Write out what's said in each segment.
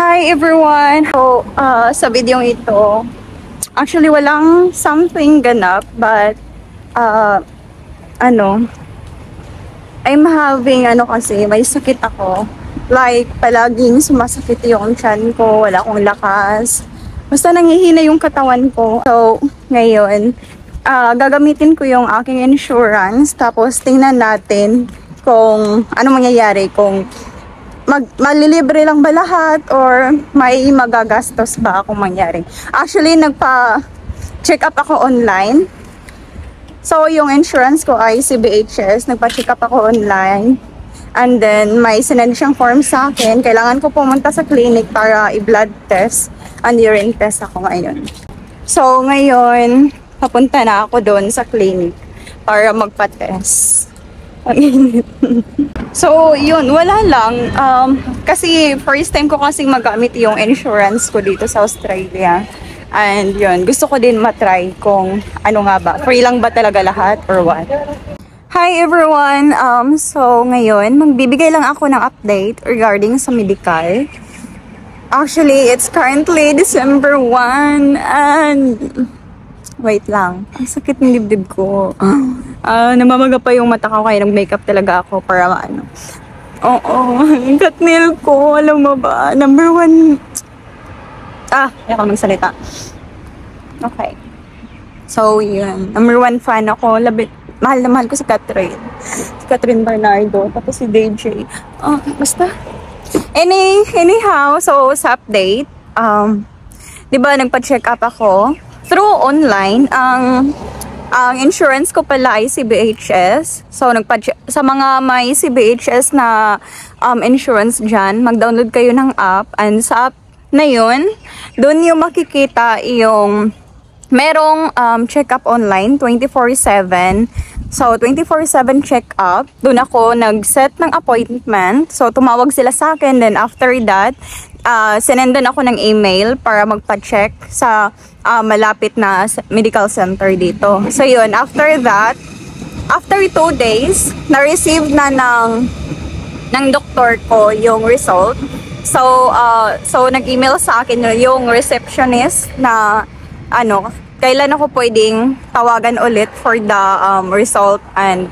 Hi everyone! So, sa video ito, actually walang something ganap, but, I'm having, kasi, may sakit ako. Like, palaging sumasakit yung tiyan ko, wala akong lakas. Basta nanghihina yung katawan ko. So, ngayon, gagamitin ko yung aking insurance, tapos tingnan natin kung ano mangyayari, kung malilibre lang ba lahat or may magagastos ba akong mangyari. Actually, nagpa-check up ako online. So, yung insurance ko ay CBHS. Nagpa-check up ako online. And then, may sinend siyang form sa akin. Kailangan ko pumunta sa clinic para i-blood test and urine test ako ngayon. So, ngayon, papunta na ako doon sa clinic para magpa-test. Ang init. So, yun, wala lang. Kasi first time ko kasing magamit yung insurance ko dito sa Australia. And yun, gusto ko din matry kung ano nga ba. Free lang ba talaga lahat or what? Hi everyone! So, ngayon, magbibigay lang ako ng update regarding sa medical. Actually, it's currently December 1 and... Wait lang. Ang sakit ng dibdib ko. Namamaga pa yung mata ko kaya nag-makeup talaga ako para ano. Oo. Cut nail ko. Alam mo ba? Number 1. Ayaw ko magsalita. Okay. So, yun. Number 1 fan ako. Mahal na mahal ko si Catherine. Si Catherine Bernardo. Tapos si DJ. Basta. Anyhow, so sa update, diba nagpa-check up ako through online. Ang insurance ko pala ay CBHS. So, sa mga may CBHS na insurance dyan, mag-download kayo ng app. And sa app na yun, doon yung makikita yung merong check-up online, 24/7. So, 24/7 check-up. Doon ako nag-set ng appointment. So, tumawag sila sa akin. Then, after that, sinendan ako ng email para magpa-check sa malapit na medical center dito. So, yun. After that, after 2 days, na-receive na ng doktor ko yung result. So, nag-email sa akin yung receptionist na, kailan ako pwedeng tawagan ulit for the result and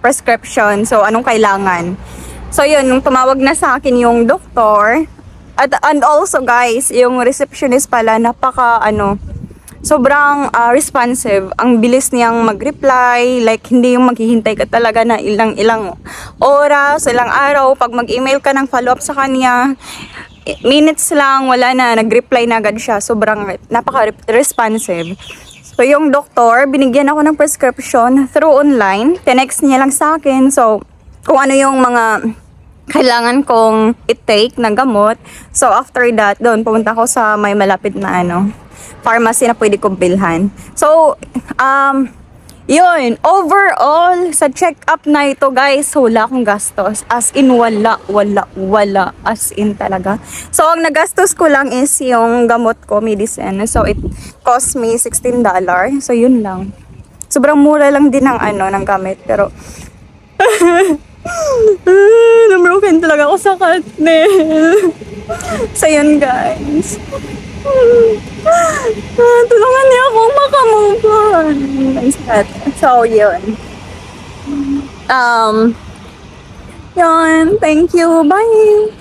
prescription. So, anong kailangan. So, yun, nung tumawag na sa akin yung doktor, and also guys, yung receptionist pala, sobrang responsive. Ang bilis niyang mag-reply, like hindi yung maghihintay ka talaga na ilang oras, ilang araw. Pag mag-email ka ng follow-up sa kanya, minutes lang, wala na, nag-reply na agad siya. Sobrang napaka-responsive. So, yung doktor, binigyan ako ng prescription through online. Tinext niya lang sa akin. So, kung ano yung mga kailangan kong i-take na gamot. So, after that, doon, pumunta ako sa may malapit na pharmacy na pwede kong bilhan. So, yun, overall, sa check-up na ito, guys, wala akong gastos. As in, wala. As in talaga. So, ang nagastos ko lang is yung gamot ko, medicine. So, it cost me $16. So, yun lang. Sobrang mura lang din ng gamit. Pero, na-broken talaga ako sa Katnil. So, yun, guys. Tulungan niya akong makamove on. So, yun. Yun. Thank you. Bye.